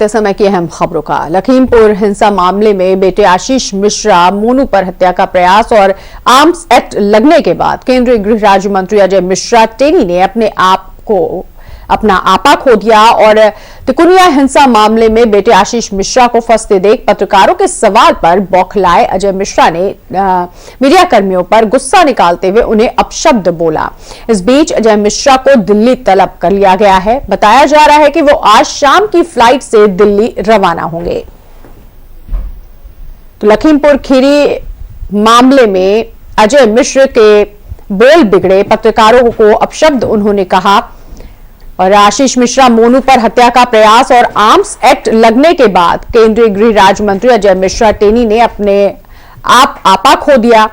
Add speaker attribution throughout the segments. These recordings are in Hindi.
Speaker 1: समय की अहम खबरों का। लखीमपुर हिंसा मामले में बेटे आशीष मिश्रा मोनू पर हत्या का प्रयास और आर्म्स एक्ट लगने के बाद केंद्रीय गृह राज्य मंत्री अजय मिश्रा टेनी ने अपना आपा खो दिया और तिकुनिया हिंसा मामले में बेटे आशीष मिश्रा को फंसते देख पत्रकारों के सवाल पर बौखलाए अजय मिश्रा ने मीडिया कर्मियों पर गुस्सा निकालते हुए उन्हें अपशब्द बोला। इस बीच अजय मिश्रा को दिल्ली तलब कर लिया गया है। बताया जा रहा है कि वो आज शाम की फ्लाइट से दिल्ली रवाना होंगे। तो लखीमपुर खीरी मामले में अजय मिश्र के बोल बिगड़े, पत्रकारों को अपशब्द उन्होंने कहा और आशीष मिश्रा मोनू पर हत्या का प्रयास और आर्म्स एक्ट लगने के बाद केंद्रीय गृह राज्य मंत्री अजय मिश्रा टेनी ने अपने आपा खो दिया।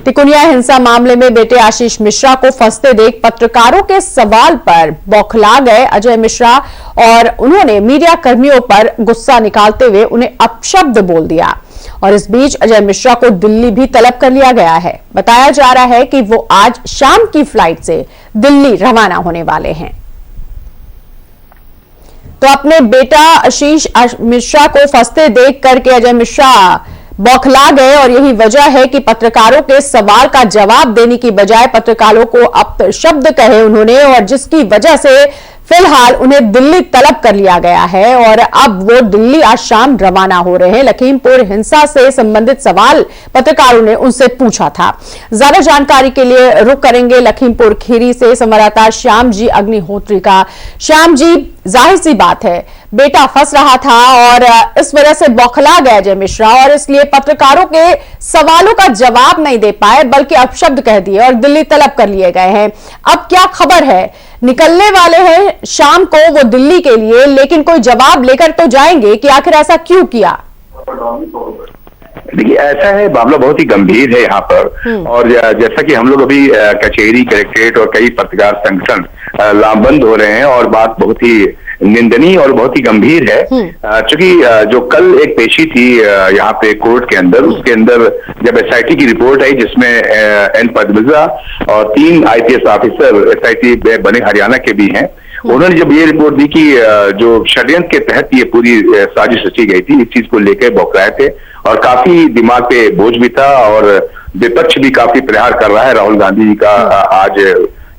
Speaker 1: तिकुनिया हिंसा मामले में बेटे आशीष मिश्रा को फंसते देख पत्रकारों के सवाल पर बौखला गए अजय मिश्रा और उन्होंने मीडिया कर्मियों पर गुस्सा निकालते हुए उन्हें अपशब्द बोल दिया और इस बीच अजय मिश्रा को दिल्ली भी तलब कर लिया गया है। बताया जा रहा है कि वो आज शाम की फ्लाइट से दिल्ली रवाना होने वाले हैं। तो अपने बेटा आशीष मिश्रा को फंसते देख करके अजय मिश्रा बौखला गए और यही वजह है कि पत्रकारों के सवाल का जवाब देने की बजाय पत्रकारों को अपशब्द कहे उन्होंने और जिसकी वजह से फिलहाल उन्हें दिल्ली तलब कर लिया गया है और अब वो दिल्ली आज शाम रवाना हो रहे हैं। लखीमपुर हिंसा से संबंधित सवाल पत्रकारों ने उनसे पूछा था। ज्यादा जानकारी के लिए रुख करेंगे लखीमपुर खीरी से संवाददाता श्याम जी अग्निहोत्री का। श्याम जी, जाहिर सी बात है बेटा फंस रहा था और इस वजह से बौखला गया अजय मिश्रा और इसलिए पत्रकारों के सवालों का जवाब नहीं दे पाए बल्कि अपशब्द कह दिए और दिल्ली तलब कर लिए गए हैं। अब क्या खबर है? निकलने वाले हैं शाम को वो दिल्ली के लिए, लेकिन कोई जवाब लेकर तो जाएंगे कि आखिर ऐसा क्यों किया?
Speaker 2: देखिए, ऐसा है, मामला बहुत ही गंभीर है यहाँ पर और जैसा कि हम लोग अभी कचहरी, कलेक्ट्रेट और कई पत्रकार संगठन लामबंद हो रहे हैं और बात बहुत ही निंदनीय और बहुत ही गंभीर है। चूंकि जो कल एक पेशी थी यहाँ पे कोर्ट के अंदर, उसके अंदर जब एसआईटी की रिपोर्ट आई जिसमें एन पद्मजा और 3 आईपीएस ऑफिसर एसआईटी बने हरियाणा के भी हैं, उन्होंने जब ये रिपोर्ट दी कि जो षड्यंत्र के तहत ये पूरी साजिश रची गई थी, इस चीज को लेकर बौखलाए थे और काफी दिमाग पे बोझ भी था और विपक्ष भी काफी प्रहार कर रहा है। राहुल गांधी जी का आज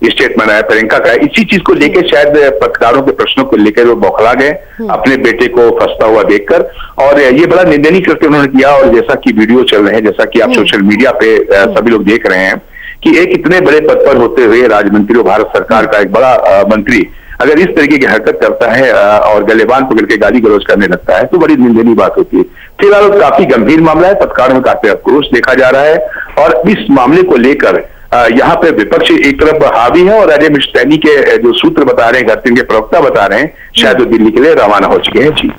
Speaker 2: स्टेटमेंट आया, प्रियंका का, इसी चीज को लेकर शायद पत्रकारों के प्रश्नों को लेकर वो बौखला गए अपने बेटे को फंसता हुआ देखकर और ये बड़ा निंदनीय कृत्य उन्होंने किया। और जैसा कि वीडियो चल रहे हैं, जैसा कि आप सोशल मीडिया पे सभी लोग देख रहे हैं कि एक इतने बड़े पद पर होते हुए राजमंत्री, भारत सरकार का एक बड़ा मंत्री अगर इस तरीके की हरकत करता है और गलेबान पकड़ के गाली गलौज करने लगता है तो बड़ी निंदनीय बात होती है। फिलहाल काफी गंभीर मामला है, पत्रकारों में काफी आक्रोश देखा जा रहा है और इस मामले को लेकर यहाँ पे विपक्ष एक तरफ हावी है और अजय मिश्रा टेनी के जो सूत्र बता रहे हैं, घर के प्रवक्ता बता रहे हैं, शायद वो दिल्ली के लिए रवाना हो चुके हैं। जी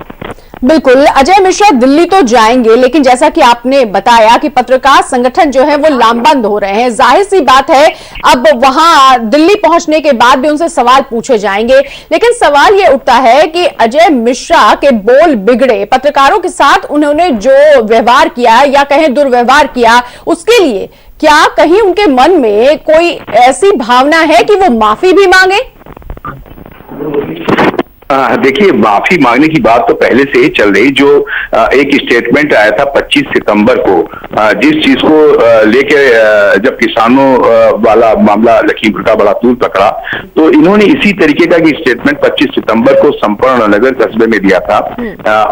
Speaker 1: बिल्कुल, अजय मिश्रा दिल्ली तो जाएंगे, लेकिन जैसा कि आपने बताया कि पत्रकार संगठन जो है वो लामबंद हो रहे हैं। जाहिर सी बात है अब वहां दिल्ली पहुंचने के बाद भी उनसे सवाल पूछे जाएंगे, लेकिन सवाल ये उठता है कि अजय मिश्रा के बोल बिगड़े, पत्रकारों के साथ उन्होंने जो व्यवहार किया या कहें दुर्व्यवहार किया, उसके लिए क्या कहीं उनके मन में कोई ऐसी भावना है कि वो माफी भी मांगे?
Speaker 2: देखिए, माफी मांगने की बात तो पहले से ही चल रही। जो एक स्टेटमेंट आया था 25 सितंबर को, जिस चीज को लेके जब किसानों वाला मामला लखीमपुर का बड़ा तूल पकड़ा, तो इन्होंने इसी तरीके का कि स्टेटमेंट 25 सितंबर को संपूर्ण नगर कस्बे में दिया था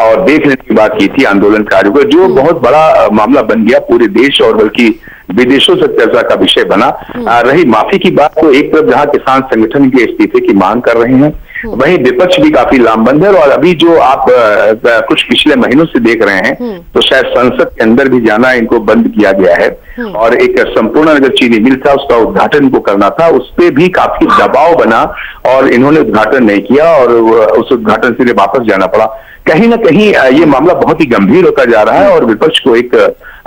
Speaker 2: और देख लेने की बात की थी आंदोलनकारियों को, जो बहुत बड़ा मामला बन गया पूरे देश और बल्कि विदेशों से चर्चा का विषय बना। रही माफी की बात, तो एक तरफ जहां किसान संगठन के इस्तीफे की मांग कर रहे हैं, वहीं विपक्ष भी काफी लामबंद है और अभी जो आप कुछ पिछले महीनों से देख रहे हैं तो शायद संसद के अंदर भी जाना इनको बंद किया गया है और एक संपूर्ण अगर चीनी मिल था उसका उद्घाटन इनको करना था, उस पर भी काफी दबाव बना और इन्होंने उद्घाटन नहीं किया और उस उद्घाटन से वापस जाना पड़ा। कहीं ना कहीं ये मामला बहुत ही गंभीर होता जा रहा है और विपक्ष को एक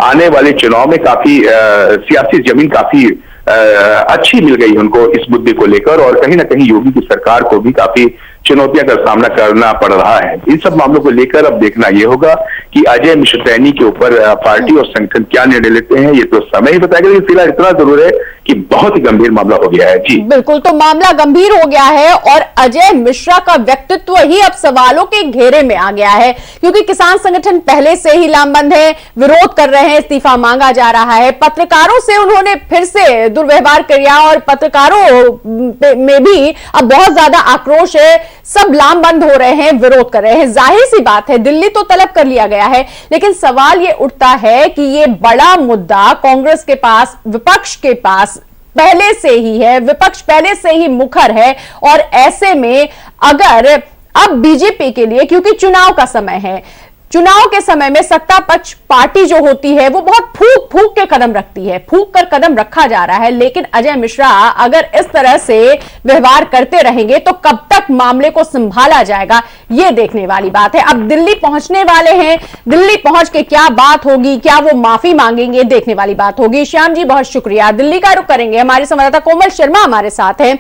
Speaker 2: आने वाले चुनाव में काफी सियासी जमीन काफी अच्छी मिल गई उनको इस मुद्दे को लेकर और कहीं ना कहीं योगी की सरकार को भी काफी चुनौतियों का सामना करना पड़ रहा है। इन सब मामलों को लेकर अब देखना यह होगा कि अजय मिश्र टैनी के ऊपर पार्टी और संगठन क्या निर्णय लेते हैं, ये तो समय ही बताएगा। लेकिन फिलहाल इतना जरूर है कि बहुत ही गंभीर मामला हो गया है। जी
Speaker 1: बिल्कुल, तो मामला गंभीर हो गया है और अजय मिश्रा का व्यक्तित्व ही अब सवालों के घेरे में आ गया है, क्योंकि किसान संगठन पहले से ही लामबंद है, विरोध कर रहे हैं, इस्तीफा मांगा जा रहा है। पत्रकारों से उन्होंने फिर से दुर्व्यवहार किया और पत्रकारों में भी अब बहुत ज्यादा आक्रोश है, सब लामबंद हो रहे हैं, विरोध कर रहे हैं। जाहिर सी बात है, दिल्ली तो तलब कर लिया गया है, लेकिन सवाल ये उठता है कि ये बड़ा मुद्दा कांग्रेस के पास, विपक्ष के पास पहले से ही है, विपक्ष पहले से ही मुखर है। और ऐसे में अगर अब बीजेपी के लिए, क्योंकि चुनाव का समय है, चुनाव के समय में सत्ता पक्ष पार्टी जो होती है वो बहुत फूंक फूंक के कदम रखती है, फूंक कर कदम रखा जा रहा है। लेकिन अजय मिश्रा अगर इस तरह से व्यवहार करते रहेंगे तो कब तक मामले को संभाला जाएगा, ये देखने वाली बात है। अब दिल्ली पहुंचने वाले हैं, दिल्ली पहुंच के क्या बात होगी, क्या वो माफी मांगेंगे, देखने वाली बात होगी। श्याम जी बहुत शुक्रिया। दिल्ली का रुख करेंगे, हमारे संवाददाता कोमल शर्मा हमारे साथ है।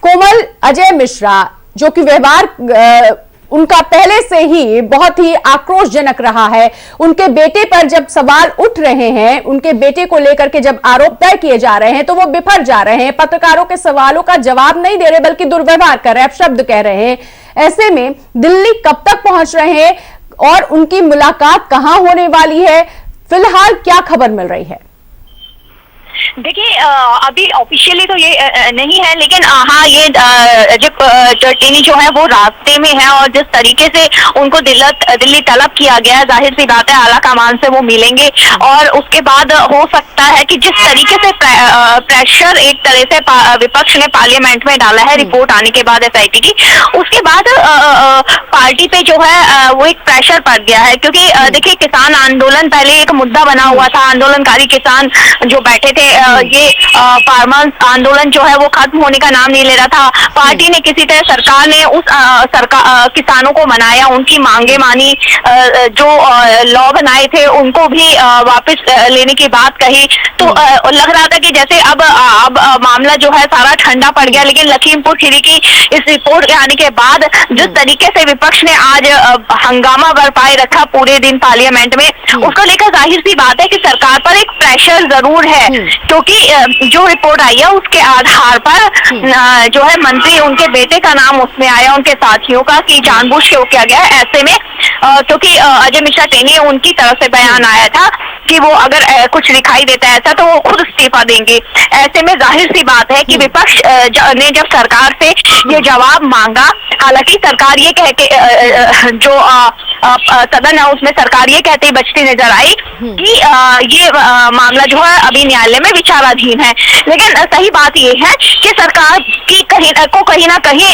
Speaker 1: कोमल, अजय मिश्रा जो कि व्यवहार उनका पहले से ही बहुत ही आक्रोशजनक रहा है, उनके बेटे पर जब सवाल उठ रहे हैं, उनके बेटे को लेकर के जब आरोप तय किए जा रहे हैं तो वो बिफर जा रहे हैं, पत्रकारों के सवालों का जवाब नहीं दे रहे बल्कि दुर्व्यवहार कर रहे हैं, अपशब्द कह रहे हैं। ऐसे में दिल्ली कब तक पहुंच रहे हैं और उनकी मुलाकात कहां होने वाली है, फिलहाल क्या खबर मिल रही है?
Speaker 3: देखिए, अभी ऑफिशियली तो ये नहीं है, लेकिन हाँ, ये जब टैनी जो है वो रास्ते में है और जिस तरीके से उनको दिल्ली तलब किया गया है, जाहिर सी बात है आला कमान से वो मिलेंगे। और उसके बाद हो सकता है कि जिस तरीके से प्रेशर एक तरह से विपक्ष ने पार्लियामेंट में डाला है रिपोर्ट आने के बाद SIT की, उसके बाद पार्टी पे जो है वो एक प्रेशर पड़ गया है। क्योंकि देखिए, किसान आंदोलन पहले एक मुद्दा बना हुआ था, आंदोलनकारी किसान जो बैठे थे, ये फार्मर्स आंदोलन जो है वो खत्म होने का नाम नहीं ले रहा था। पार्टी ने किसी तरह, सरकार ने उस किसानों को मनाया, उनकी मांगे मानी, जो लॉ बनाए थे उनको भी वापस लेने की बात कही। तो लग रहा था कि जैसे अब मामला जो है सारा ठंडा पड़ गया। लेकिन लखीमपुर खीरी की इस रिपोर्ट के आने के बाद जिस तरीके से विपक्ष ने आज हंगामा बरपाए रखा पूरे दिन पार्लियामेंट में, उसको लेकर जाहिर सी बात है कि सरकार पर एक प्रेशर जरूर है। क्योंकि जो रिपोर्ट आई है उसके आधार पर जो है मंत्री, उनके बेटे का नाम उसमें आया, उनके साथियों का, कि जानबूझ के वो किया गया है। ऐसे में क्योंकि अजय मिश्रा टैनी, उनकी तरफ से बयान आया था कि वो अगर कुछ दिखाई देता है ऐसा तो वो खुद इस्तीफा देंगे। ऐसे में जाहिर सी बात है कि विपक्ष ने जब सरकार से ये जवाब मांगा, हालांकि सरकार ये कह के जो सदन है उसमें सरकार ये कहते ही बचती नजर आई कि ये मामला जो है अभी न्यायालय में विचाराधीन है। लेकिन सही बात ये है कि सरकार की कहीं ना कहीं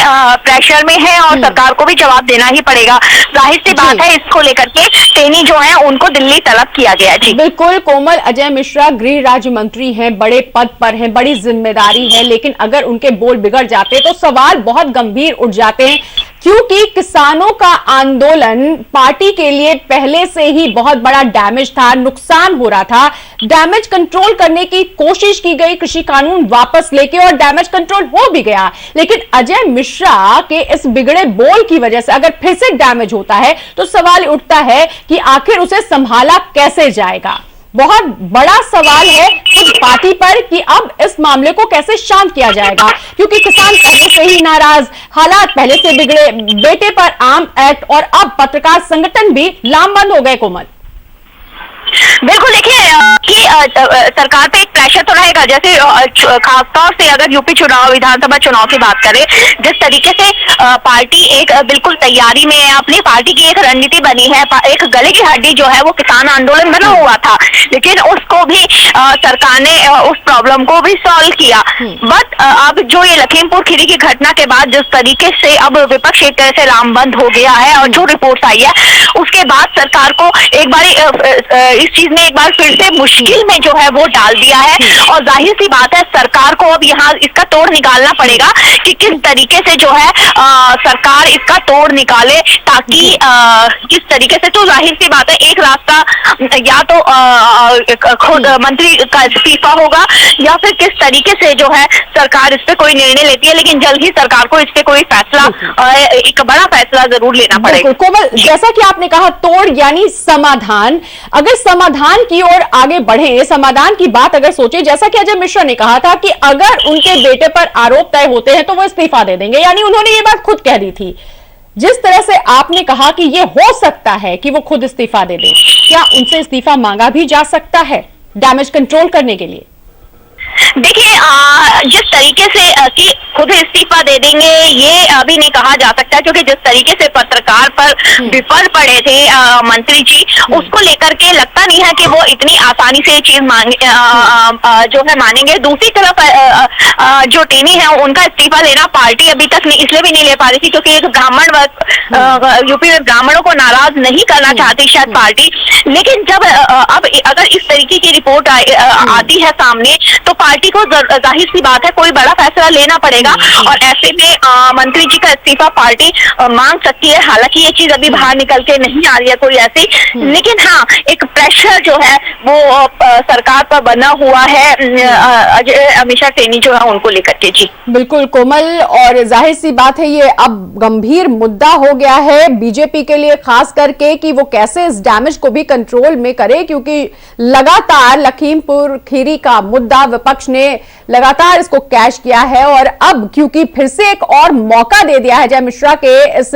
Speaker 3: प्रेशर में है और सरकार को भी जवाब देना ही पड़ेगा। जाहिर सी बात है, इसको लेकर के टैनी जो है उनको दिल्ली तलब किया गया। जी
Speaker 1: बिल्कुल कोमल, अजय मिश्रा गृह राज्य मंत्री हैं, बड़े पद पर हैं, बड़ी जिम्मेदारी है, लेकिन अगर उनके बोल बिगड़ जाते तो सवाल बहुत गंभीर उठ जाते हैं। क्योंकि किसानों का आंदोलन पार्टी के लिए पहले से ही बहुत बड़ा डैमेज था, नुकसान हो रहा था। डैमेज कंट्रोल करने की कोशिश की गई कृषि कानून वापस लेके और डैमेज कंट्रोल हो भी गया। लेकिन अजय मिश्रा के इस बिगड़े बोल की वजह से अगर फिर से डैमेज होता है तो सवाल उठता है कि आखिर उसे संभाला कैसे जाएगा। बहुत बड़ा सवाल है इस पार्टी पर कि अब इस मामले को कैसे शांत किया जाएगा, क्योंकि किसान पहले से ही नाराज, हालात पहले से बिगड़े, बेटे पर आर्म एक्ट और अब पत्रकार संगठन भी लामबंद हो गए। कोमल,
Speaker 3: बिल्कुल, देखिए कि सरकार पे एक प्रेशर तो रहेगा। जैसे खासतौर से अगर यूपी चुनाव, विधानसभा चुनाव की बात करें, जिस तरीके से पार्टी एक बिल्कुल तैयारी में है, अपनी पार्टी की एक रणनीति बनी है, एक गले की हड्डी जो है वो किसान आंदोलन बना हुआ था, लेकिन उसको भी सरकार ने उस प्रॉब्लम को भी सॉल्व किया। बट अब जो ये लखीमपुर खीरी की घटना के बाद जिस तरीके से अब विपक्ष एक तरह से लामबंद हो गया है और जो रिपोर्ट आई है उसके बाद सरकार को एक बार इस चीज ने एक बार फिर से मुश्किल में जो है वो डाल दिया है। और जाहिर सी बात है, सरकार को अब यहाँ इसका तोड़ निकालना पड़ेगा कि किस तरीके से जो है सरकार इसका तोड़ निकाले, ताकि किस तरीके से, तो जाहिर सी बात है एक रास्ता या तो खुद मंत्री का इस्तीफा होगा या फिर किस तरीके से जो है सरकार इस पे कोई निर्णय लेती है, लेकिन जल्द ही सरकार को इस पे कोई फैसला, एक बड़ा फैसला जरूर लेना पड़ेगा।
Speaker 1: कोमल, जैसा कि आपने कहा तोड़ यानी समाधान, अगर समाधान की ओर आगे बढ़े, समाधान की बात अगर सोचे, जैसा कि अजय मिश्रा ने कहा था कि अगर उनके बेटे पर आरोप तय होते हैं तो वो इस्तीफा दे देंगे, यानी उन्होंने ये बात खुद कह दी थी। जिस तरह से आपने कहा कि ये हो सकता है कि वो खुद इस्तीफा दे दें, क्या उनसे इस्तीफा मांगा भी जा सकता है डैमेज कंट्रोल करने के लिए?
Speaker 3: देखिए, जिस तरीके से कि खुद इस्तीफा दे देंगे ये अभी नहीं कहा जा सकता, क्योंकि जिस तरीके से पत्रकार पर विफल पड़े थे मंत्री जी, उसको लेकर के लगता नहीं है कि वो इतनी आसानी से ये चीज जो है मानेंगे। दूसरी तरफ जो टेनी है उनका इस्तीफा लेना पार्टी अभी तक इसलिए भी नहीं ले पा रही थी क्योंकि एक ब्राह्मण वर्ग, यूपी में ब्राह्मणों को नाराज नहीं करना चाहती शायद पार्टी। लेकिन जब अब अगर इस तरीके की रिपोर्ट आती है सामने तो पार्टी को जाहिर सी बात है कोई बड़ा फैसला लेना पड़ेगा, और ऐसे में मंत्री जी का इस्तीफा पार्टी मांग सकती है। हालांकि ये चीज अभी बाहर निकल के नहीं आ रही है कोई ऐसी, लेकिन हाँ एक प्रेशर जो है वो सरकार पर बना हुआ है अजय मिश्रा टेनी जो है उनको लेकर के। जी
Speaker 1: बिल्कुल कोमल, और जाहिर सी बात है ये अब गंभीर मुद्दा हो गया है बीजेपी के लिए, खास करके कि वो कैसे इस डैमेज को भी कंट्रोल में करे, क्योंकि लगातार लखीमपुर खीरी का मुद्दा विपक्ष ने लगातार इसको कैश किया है, और अब क्योंकि फिर से एक और मौका दे दिया है अजय मिश्रा के इस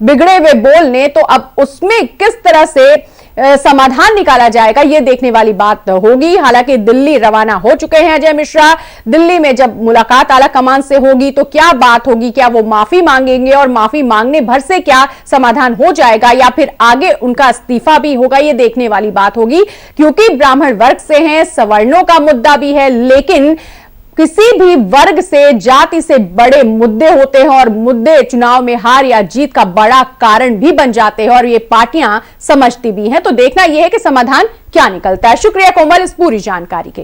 Speaker 1: बिगड़े हुए बोल ने, तो अब उसमें किस तरह से समाधान निकाला जाएगा ये देखने वाली बात होगी। हालांकि दिल्ली रवाना हो चुके हैं अजय मिश्रा। दिल्ली में जब मुलाकात आला कमान से होगी तो क्या बात होगी, क्या वो माफी मांगेंगे और माफी मांगने भर से क्या समाधान हो जाएगा या फिर आगे उनका इस्तीफा भी होगा, ये देखने वाली बात होगी। क्योंकि ब्राह्मण वर्ग से हैं, सवर्णों का मुद्दा भी है, लेकिन किसी भी वर्ग से, जाति से बड़े मुद्दे होते हैं और मुद्दे चुनाव में हार या जीत का बड़ा कारण भी बन जाते हैं और ये पार्टियां समझती भी हैं। तो देखना यह है कि समाधान क्या निकलता है। शुक्रिया कोमल इस पूरी जानकारी के लिए।